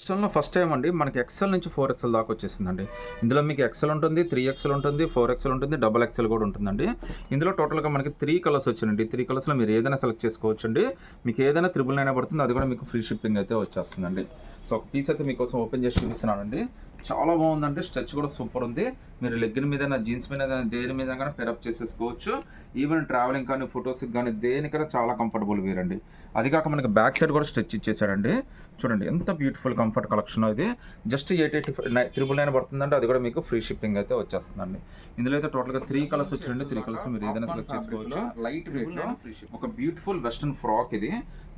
ఎక్సెల్‌లో first time అండి మనకి XL నుంచి 4 దాకా వచ్చేసిందండి. ఇందులో మీకు ఎక్సెల్ ఉంటుంది, 3 ఎక్సెల్ ఉంటుంది, 4 ఎక్సెల్ ఉంటుంది, డబుల్ ఎక్సెల్ కూడా ఉంటుందండి. ఇందులో టోటల్‌గా మనకి 3 కలర్స్ వచ్చాయండి. 3 కలర్స్‌లో మీరు ఏదైనా సెలెక్ట్ చేసుకోవచ్చండి. మీకు ఏదైనా 999 పడుతుంది. అది కూడా మీకు ఫ్రీ షిప్పింగ్ అయితే వచ్చేస్తుందండి. సో ఒక పీస్ అయితే మీకోసం ఓపెన్ చేసి చూపిస్తున్నానండి. చాలా బాగుందండి. స్ట్రెచ్ కూడా సూపర్ ఉంది. మీరు లెగ్గిన్ మీద, జీన్స్ మీద దేని మీద కానీ పేరప్ చేసేసుకోవచ్చు. ఈవెన్ ట్రావెలింగ్ కానీ, ఫొటోస్కి కానీ దేనికైనా చాలా కంఫర్టబుల్ వేర్ అండి. అది కాక మనకి బ్యాక్ సైడ్ కూడా స్ట్రెచ్ ఇచ్చేసాడండి. చూడండి ఎంత బ్యూటిఫుల్ కంఫర్ట్ కలెక్షన్ ఇది. జస్ట్ 885 పడుతుందండి. అది కూడా మీకు ఫ్రీ షిప్పింగ్ అయితే వచ్చేస్తుందండి. ఇందులో అయితే టోటల్గా 3 కలర్స్ వచ్చాయండి. 3 కలర్స్ మీరు ఏదైనా సెలెక్ట్ చేసుకోవచ్చు. లైట్ వెయిట్లో ఒక బ్యూటిఫుల్ వెస్ట్రన్ ఫ్రాక్ ఇది.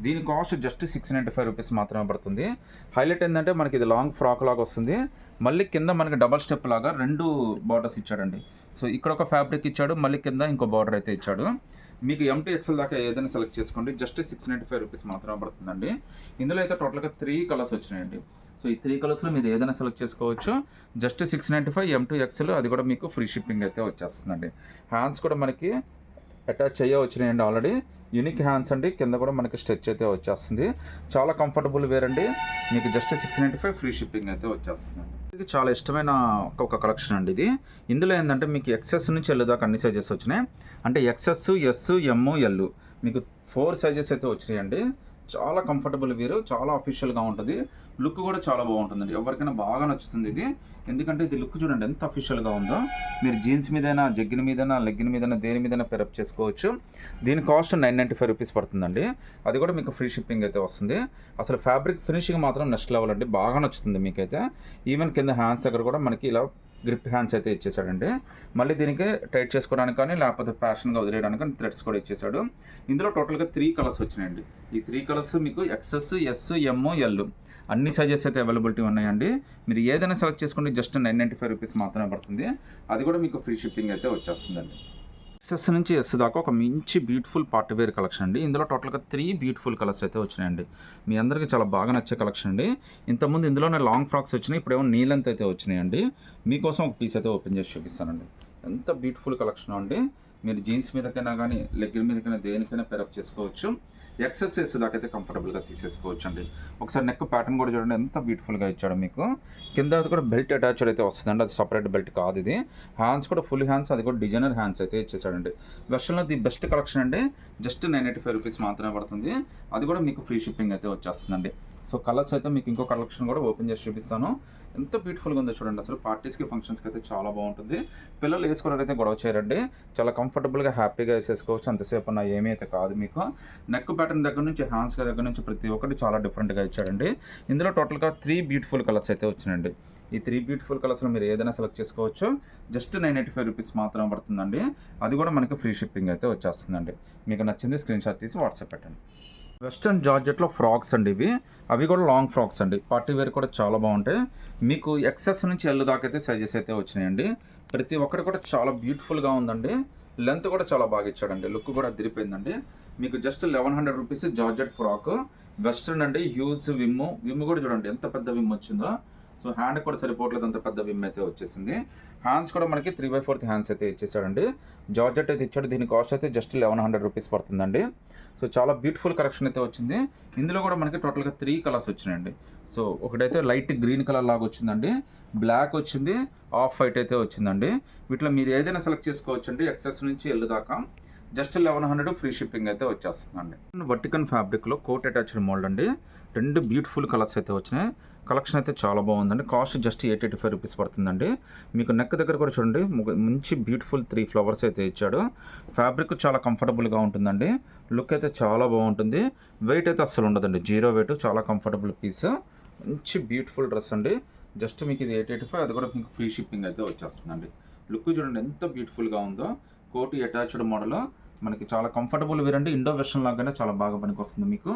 దీని కాస్ట్ జస్ట్ 695 రూపీస్ మాత్రమే పడుతుంది. హైలైట్ ఏంటంటే మనకి ఇది లాంగ్ ఫ్రాక్ లాగా వస్తుంది. మళ్ళీ కింద మనకి డబల్ స్టెప్ లాగా 2 బార్డర్స్ ఇచ్చాడండి. సో ఇక్కడ ఒక ఫ్యాబ్రిక్ ఇచ్చాడు, మళ్ళీ కింద ఇంకో బార్డర్ అయితే ఇచ్చాడు. మీకు M2 XL దాకా ఏదైనా సెలెక్ట్ చేసుకోండి. జస్ట్ 695 రూపీస్ మాత్రమే పడుతుందండి. ఇందులో అయితే టోటల్గా 3 కలర్స్ వచ్చినాయండి. సో ఈ 3 కలర్స్లో మీరు ఏదైనా సెలెక్ట్ చేసుకోవచ్చు. జస్ట్ 695 M2 XL, అది కూడా మీకు ఫ్రీ షిప్పింగ్ అయితే వచ్చేస్తుందండి. హ్యాండ్స్ కూడా మనకి అటాచ్ వచ్చినాయండి ఆల్రెడీ. యూనిక్ హ్యాండ్స్ అండి. కింద కూడా మనకి స్ట్రెచ్ అయితే వచ్చేస్తుంది. చాలా కంఫర్టబుల్ వేర్ అండి. మీకు జస్ట్ 695 ఫ్రీ షిప్పింగ్ అయితే వచ్చేస్తుంది. ఇది చాలా ఇష్టమైన ఒక కలెక్షన్ అండి ఇది. ఇందులో ఏంటంటే మీకు XS నుంచి L దాకా అన్ని సైజెస్ వచ్చినాయి. అంటే XS, S, M, L మీకు 4 సైజెస్ అయితే వచ్చినాయండి. చాలా కంఫర్టబుల్ వేరు, చాలా అఫీషియల్గా ఉంటుంది. లుక్ కూడా చాలా బాగుంటుందండి. ఎవరికైనా బాగా నచ్చుతుంది ఇది. ఎందుకంటే ఇది లుక్ చూడండి ఎంత అఫీషియల్గా ఉందో. మీరు జీన్స్ మీదైనా, జగ్గిన మీదైనా, లెగ్గిన మీదైనా, దేని మీదైనా పెరప్ చేసుకోవచ్చు. దీని కాస్ట్ 995 రూపీస్ పడుతుందండి. అది కూడా మీకు ఫ్రీ షిప్పింగ్ అయితే వస్తుంది. అసలు ఫ్యాబ్రిక్ ఫినిషింగ్ మాత్రం నెక్స్ట్ లెవెల్ అండి. బాగా నచ్చుతుంది మీకైతే. ఈవెన్ కింద హ్యాండ్స్ దగ్గర కూడా మనకి ఇలా గ్రిప్ హ్యాండ్స్ అయితే ఇచ్చేసాడండి. మళ్ళీ దీనికి టైట్ చేసుకోవడానికి కానీ, లేకపోతే ఫ్యాషన్గా వదిలేయడానికి కానీ థ్రెడ్స్ కూడా ఇచ్చేసాడు. ఇందులో టోటల్గా 3 కలర్స్ వచ్చినాయండి. ఈ 3 కలర్స్ మీకు XS, S, M, L అన్ని సైజెస్ అయితే అవైలబిలిటీ ఉన్నాయండి. మీరు ఏదైనా సెలెక్ట్ చేసుకోండి. జస్ట్ 995 రూపీస్ మాత్రమే పడుతుంది. అది కూడా మీకు ఫ్రీ షిప్పింగ్ అయితే వచ్చేస్తుందండి. XS నుంచి S దాకా ఒక మంచి బ్యూటిఫుల్ పార్టీ వేర్ కలెక్షన్ అండి. ఇందులో టోటల్గా 3 బ్యూటిఫుల్ కలర్స్ అయితే వచ్చినాయండి. మీ అందరికీ చాలా బాగా నచ్చే కలెక్షన్ అండి. ఇంతకుముందు ఇందులోనే లాంగ్ ఫ్రాక్స్ వచ్చినాయి. ఇప్పుడేమో నీ లెంత్ అయితే వచ్చినాయండి. మీకోసం ఒక పీస్ అయితే ఓపెన్ చేసి చూపిస్తానండి. ఎంత బ్యూటిఫుల్ కలెక్షన్ అండి. మీరు జీన్స్ మీదకైనా కానీ, లెగ్గిన్ మీదకైనా దేనికైనా పెరప్ చేసుకోవచ్చు. XS దాకా అయితే కంఫర్టబుల్గా తీసేసుకోవచ్చు అండి. ఒకసారి నెక్ ప్యాటర్న్ కూడా చూడండి ఎంత బ్యూటిఫుల్గా ఇచ్చాడు మీకు. కింద అది కూడా బెల్ట్ అటాచ్డ్ అయితే వస్తుందండి. అది సపరేట్ బెల్ట్ కాదు ఇది. హ్యాండ్స్ కూడా ఫుల్ హ్యాండ్స్, అది కూడా డిజైనర్ హ్యాండ్స్ అయితే ఇచ్చేసాడండి. వెస్ట్రన్లో ది బెస్ట్ కలెక్షన్ అండి. జస్ట్ 985 రూపీస్ మాత్రమే పడుతుంది. అది కూడా మీకు ఫ్రీ షిప్పింగ్ అయితే వచ్చేస్తుందండి. సో కలర్స్ అయితే మీకు ఇంకో కలెక్షన్ కూడా ఓపెన్ చేసి చూపిస్తాను. ఎంత బ్యూటిఫుల్గా ఉందో చూడండి. అసలు పార్టీస్కి, ఫంక్షన్స్కి అయితే చాలా బాగుంటుంది. పిల్లలు వేసుకోవడానికి గొడవ చేయరండి. చాలా కంఫర్టబుల్గా హ్యాపీగా వేసేసుకోవచ్చు. అంతసేపు ఉన్న ఏమీ అయితే కాదు మీకు. నెక్ ప్యాటర్న్ దగ్గర నుంచి, హ్యాండ్స్ దగ్గర నుంచి ప్రతి ఒక్కటి చాలా డిఫరెంట్గా ఇచ్చాడండి. ఇందులో టోటల్గా 3 బ్యూటిఫుల్ కలర్స్ అయితే వచ్చినాయండి. ఈ 3 బ్యూటిఫుల్ కలర్స్లో మీరు ఏదైనా సెలెక్ట్ చేసుకోవచ్చు. జస్ట్ 985 రూపీస్ మాత్రమే పడుతుందండి. అది కూడా మనకి ఫ్రీ షిప్పింగ్ అయితే వచ్చేస్తుందండి. మీకు నచ్చింది స్క్రీన్ షాట్ తీసి వాట్సాప్ పెట్టండి. వెస్ట్రన్ జార్జెట్లో ఫ్రాక్స్ అండి ఇవి. అవి కూడా లాంగ్ ఫ్రాక్స్ అండి. పార్టీ వేర్ కూడా చాలా బాగుంటాయి. మీకు XS నుంచి L దాకా అయితే సైజెస్ అయితే వచ్చినాయండి. ప్రతి ఒక్కటి కూడా చాలా బ్యూటిఫుల్గా ఉందండి. లెంత్ కూడా చాలా బాగా ఇచ్చాడండి. లుక్ కూడా అదిరిపోయిందండి. మీకు just 1100 rupees georgette frock. Western అండి. హ్యూజ్ విమ్ కూడా చూడండి ఎంత పెద్ద విమ్ వచ్చిందో. సో హ్యాండ్ కూడా సరిపోవట్లేదు, అంత పెద్ద విమ్ అయితే వచ్చేసింది. హ్యాండ్స్ కూడా మనకి 3/4 హ్యాండ్స్ అయితే ఇచ్చేసాడండి. జార్జెట్ అయితే ఇచ్చాడు. దీని కాస్ట్ అయితే జస్ట్ 1100 రూపీస్ పడుతుందండి. సో చాలా బ్యూటిఫుల్ కలెక్షన్ అయితే వచ్చింది. ఇందులో కూడా మనకి టోటల్గా 3 కలర్స్ వచ్చినాయండి. సో ఒకటైతే లైట్ గ్రీన్ కలర్ లాగా వచ్చిందండి, బ్లాక్ వచ్చింది, ఆఫ్ వైట్ అయితే వచ్చిందండి. వీటిలో మీరు ఏదైనా సెలెక్ట్ చేసుకోవచ్చండి. XS నుంచి L దాకా జస్ట్ 1100 ఫ్రీ షిప్పింగ్ అయితే వచ్చేస్తుందండి. వర్టికన్ ఫ్యాబ్రిక్లో కోట్ అటాచ్డ్ మోల్డ్ అండి. 2 బ్యూటిఫుల్ కలర్స్ అయితే వచ్చినాయి. కలెక్షన్ అయితే చాలా బాగుందండి. కాస్ట్ జస్ట్ 885 రూపీస్ పడుతుందండి. మీకు నెక్ దగ్గర కూడా చూడండి మంచి బ్యూటిఫుల్ 3 ఫ్లవర్స్ అయితే ఇచ్చాడు. ఫ్యాబ్రిక్ చాలా కంఫర్టబుల్గా ఉంటుందండి. లుక్ అయితే చాలా బాగుంటుంది. వెయిట్ అయితే అస్సలు ఉండదండి. 0 వెయిట్. చాలా కంఫర్టబుల్ పీస్. మంచి బ్యూటిఫుల్ డ్రెస్ అండి. జస్ట్ మీకు ఇది 885, అది కూడా మీకు ఫ్రీ షిప్పింగ్ అయితే వచ్చేస్తుందండి. లుక్ చూడండి ఎంత బ్యూటిఫుల్గా ఉందో. కోటి అటాచ్డ్ మోడల్ మనకి చాలా కంఫర్టబుల్ వేరండి. ఇండో వెస్ట్రన్ లాగానే చాలా బాగా పనికి వస్తుంది. మీకు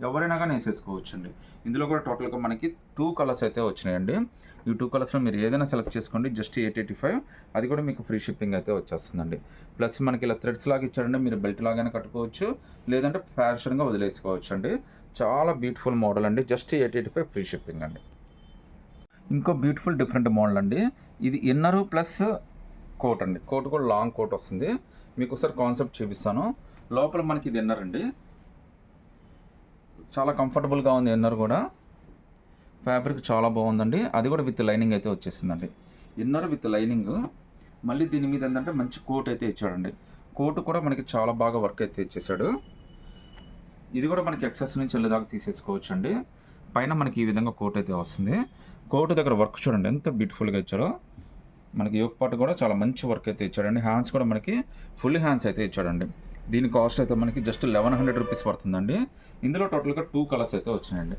ఎవరైనా కానీ వేసేసుకోవచ్చు అండి. ఇందులో కూడా టోటల్గా మనకి 2 కలర్స్ అయితే వచ్చినాయండి. ఈ 2 కలర్స్లో మీరు ఏదైనా సెలెక్ట్ చేసుకోండి. జస్ట్ 885, అది కూడా మీకు ఫ్రీ షిప్పింగ్ అయితే వచ్చేస్తుందండి. ప్లస్ మనకి ఇలా థ్రెడ్స్ లాగా ఇచ్చాడండి. మీరు బెల్ట్ లాగానే కట్టుకోవచ్చు, లేదంటే ఫ్యాషన్గా వదిలేసుకోవచ్చు అండి. చాలా బ్యూటిఫుల్ మోడల్ అండి. జస్ట్ 885 ఫ్రీ షిప్పింగ్ అండి. ఇంకో బ్యూటిఫుల్ డిఫరెంట్ మోడల్ అండి. ఇది ఇన్నరు ప్లస్ కోట్ అండి. కోట్ కూడా లాంగ్ కోట్ వస్తుంది. మీకు ఒకసారి కాన్సెప్ట్ చూపిస్తాను. లోపల మనకి ఇది ఇన్నర్ అండి. చాలా కంఫర్టబుల్గా ఉంది ఇన్నర్ కూడా. ఫ్యాబ్రిక్ చాలా బాగుందండి. అది కూడా విత్ లైనింగ్ అయితే వచ్చేసిందండి. Inner with lining. మళ్ళీ దీని మీద ఏంటంటే మంచి కోట్ అయితే ఇచ్చాడండి. కోట్ కూడా మనకి చాలా బాగా వర్క్ అయితే ఇచ్చేసాడు. ఇది కూడా మనకి ఎక్సెస్ నుంచి వెళ్ళేదాకా తీసేసుకోవచ్చండి. పైన మనకి ఈ విధంగా కోట్ అయితే వస్తుంది. కోట్ దగ్గర వర్క్ చూడండి ఎంత బ్యూటిఫుల్గా ఇచ్చాడో. మనకి యోక్ పార్ట్ కూడా చాలా మంచి వర్క్ అయితే ఇచ్చాడండి. హ్యాండ్స్ కూడా మనకి ఫుల్ హ్యాండ్స్ అయితే ఇచ్చాడండి. దీని కాస్ట్ అయితే మనకి జస్ట్ 1100 రూపీస్ పడుతుందండి. ఇందులో టోటల్గా 2 కలర్స్ అయితే వచ్చినాయండి.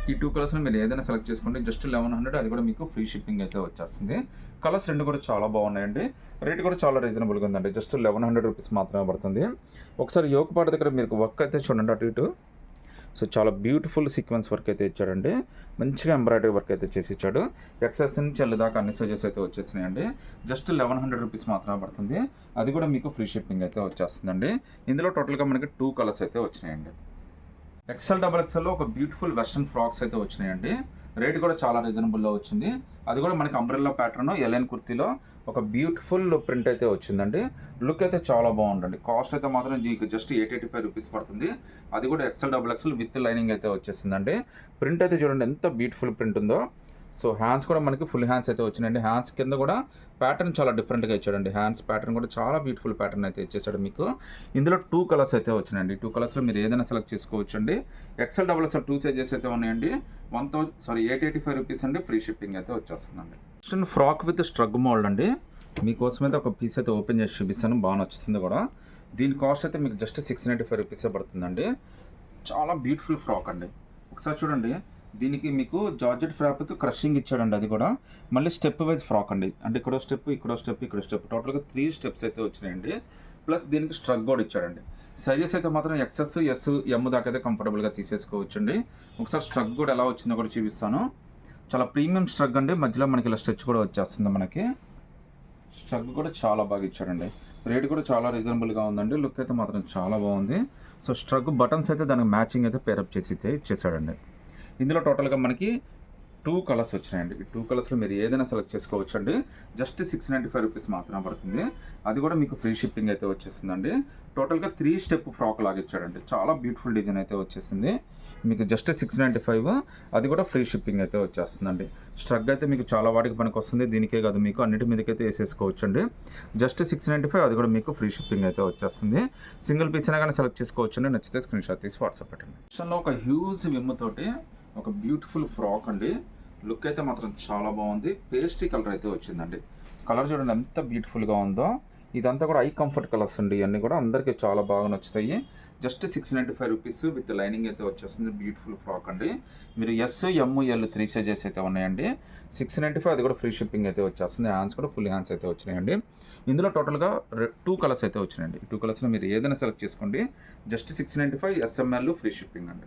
ఈ 2 కలర్స్ని మీరు ఏదైనా సెలెక్ట్ చేసుకోండి. జస్ట్ 1100, అది కూడా మీకు ఫ్రీ షిప్పింగ్ అయితే వచ్చేస్తుంది. కలర్స్ రెండు కూడా చాలా బాగున్నాయండి. రేట్ కూడా చాలా రీజనబుల్గా ఉందండి. జస్ట్ 1100 రూపీస్ మాత్రమే పడుతుంది. ఒకసారి యోక్ పార్ట్ దగ్గర మీకు వర్క్ అయితే చూడండి అటు ఇటు. సో చాలా బ్యూటిఫుల్ సీక్వెన్స్ వర్క్ అయితే ఇచ్చాడండి. మంచిగా ఎంబ్రాయిడరీ వర్క్ అయితే చేసి ఇచ్చాడు. ఎక్సెస్ నుంచి వెళ్ళేదాకా అన్ని సైజెస్ అయితే వచ్చేసినాయండి. జస్ట్ 1100 రూపీస్ మాత్రమే పడుతుంది. అది కూడా మీకు ఫ్రీ షిప్పింగ్ అయితే వచ్చేస్తుందండి. ఇందులో టోటల్గా మనకి 2 కలర్స్ అయితే వచ్చినాయండి. ఎక్సెల్ డబల్ ఎక్సెల్లో ఒక బ్యూటిఫుల్ వెస్ట్రన్ ఫ్రాక్స్ అయితే వచ్చినాయండి. రేట్ కూడా చాలా రీజనబుల్లో వచ్చింది. అది కూడా మనకి అంబ్రెల్లా ప్యాటర్న్ ఎలైన్ కుర్తీలో ఒక బ్యూటిఫుల్ ప్రింట్ అయితే వచ్చిందండి. లుక్ అయితే చాలా బాగుందండి. కాస్ట్ అయితే మాత్రం జస్ట్ 885 రూపీస్ పడుతుంది. అది కూడా excel double excel with lining అయితే వచ్చేసిందండి. ప్రింట్ అయితే చూడండి ఎంత బ్యూటిఫుల్ ప్రింట్ ఉందో. సో హ్యాండ్స్ కూడా మనకి ఫుల్ హ్యాండ్స్ అయితే వచ్చినాయండి. హ్యాండ్స్ కింద కూడా ప్యాటర్న్ చాలా డిఫరెంట్గా ఇచ్చాడండి. హ్యాండ్స్ ప్యాటర్న్ కూడా చాలా బ్యూటిఫుల్ ప్యాటర్న్ అయితే ఇచ్చేసాడు మీకు. ఇందులో 2 కలర్స్ అయితే వచ్చినాయండి. 2 కలర్స్లో మీరు ఏదైనా సెలెక్ట్ చేసుకోవచ్చండి. ఎక్సెల్ డబల్ ఎక్సెల్ 2 సైజెస్ అయితే ఉన్నాయండి. 885 రూపీస్ అండి. ఫ్రీ షిప్పింగ్ అయితే వచ్చేస్తుందండి. ఫ్రాక్ విత్ స్ట్రగ్ మోల్డ్ అండి. మీకోసం అయితే ఒక పీస్ అయితే ఓపెన్ చేసి చూపిస్తాను. బాగా నచ్చుతుంది కూడా. దీని కాస్ట్ అయితే మీకు జస్ట్ 695 రూపీసే పడుతుందండి. చాలా బ్యూటిఫుల్ ఫ్రాక్ అండి. ఒకసారి చూడండి. దీనికి మీకు జార్జెట్ ఫ్రాక్కి క్రషింగ్ ఇచ్చాడండి. అది కూడా మళ్ళీ స్టెప్ వైజ్ ఫ్రాక్ అండి. అంటే ఇక్కడో స్టెప్, ఇక్కడో స్టెప్, ఇక్కడ స్టెప్, టోటల్గా 3 స్టెప్స్ అయితే వచ్చినాయండి. ప్లస్ దీనికి స్ట్రగ్ కూడా ఇచ్చాడండి. సైజెస్ అయితే మాత్రం ఎక్సెస్, ఎస్, ఎమ్ దాకా అయితే కంఫర్టబుల్గా తీసేసుకోవచ్చండి. ఒకసారి స్ట్రగ్ కూడా ఎలా వచ్చిందో కూడా చూపిస్తాను. చాలా ప్రీమియం స్ట్రగ్ అండి. మధ్యలో మనకి ఇలా స్ట్రెచ్ కూడా వచ్చేస్తుంది. మనకి స్ట్రగ్ కూడా చాలా బాగా ఇచ్చాడండి. రేట్ కూడా చాలా రీజనబుల్గా ఉందండి. లుక్ అయితే మాత్రం చాలా బాగుంది. సో స్ట్రగ్ బటన్స్ అయితే దానికి మ్యాచింగ్ అయితే పేరప్ చేసి ఇచ్చేసాడండి. ఇందులో టోటల్గా మనకి 2 కలర్స్ వచ్చినాయండి. ఈ 2 కలర్స్లో మీరు ఏదైనా సెలెక్ట్ చేసుకోవచ్చండి. జస్ట్ 695 రూపీస్ మాత్రమే పడుతుంది. అది కూడా మీకు ఫ్రీ షిప్పింగ్ అయితే వచ్చేసిందండి. టోటల్గా 3 స్టెప్ ఫ్రాక్ లాగా ఇచ్చాడండి. చాలా బ్యూటిఫుల్ డిజైన్ అయితే వచ్చేసింది. మీకు జస్ట్ 695, అది కూడా ఫ్రీ షిప్పింగ్ అయితే వచ్చేస్తుందండి. స్ట్రగ్ అయితే మీకు చాలా వాటికి పనికి వస్తుంది. దీనికే కాదు మీకు అన్నిటి మీదకైతే వేసేసుకోవచ్చండి. జస్ట్ 695, అది కూడా మీకు ఫ్రీ షిప్పింగ్ అయితే వచ్చేస్తుంది. సింగిల్ పీస్ అయినా కానీ సెలెక్ట్ చేసుకోవచ్చండి. నచ్చితే స్క్రీన్ షాట్ తీసి వాట్సాప్ పెట్టండి. ఆప్షన్లో ఒక హ్యూజ్ విమ్ తోటి ఒక బ్యూటిఫుల్ ఫ్రాక్ అండి. లుక్ అయితే మాత్రం చాలా బాగుంది. పేస్ట్రీ కలర్ అయితే వచ్చిందండి. కలర్ చూడండి ఎంత బ్యూటిఫుల్గా ఉందో. ఇదంతా కూడా ఐ కంఫర్ట్ కలర్స్ అండి. ఇవన్నీ కూడా అందరికీ చాలా బాగా నచ్చుతాయి. జస్ట్ 695 రూపీస్ విత్ లైనింగ్ అయితే వచ్చేస్తుంది. బ్యూటిఫుల్ ఫ్రాక్ అండి. మీరు ఎస్, ఎమ్, ఎల్ 3 సైజెస్ అయితే ఉన్నాయండి. 695, అది కూడా ఫ్రీ షిప్పింగ్ అయితే వచ్చేస్తుంది. హ్యాండ్స్ కూడా ఫుల్ హ్యాండ్స్ అయితే వచ్చినాయండి. ఇందులో టోటల్గా 2 కలర్స్ అయితే వచ్చినాయండి. 2 కలర్స్లో మీరు ఏదైనా సెలెక్ట్ చేసుకోండి. జస్ట్ 695 ఎస్ఎంఎల్ ఫ్రీ షిప్పింగ్ అండి.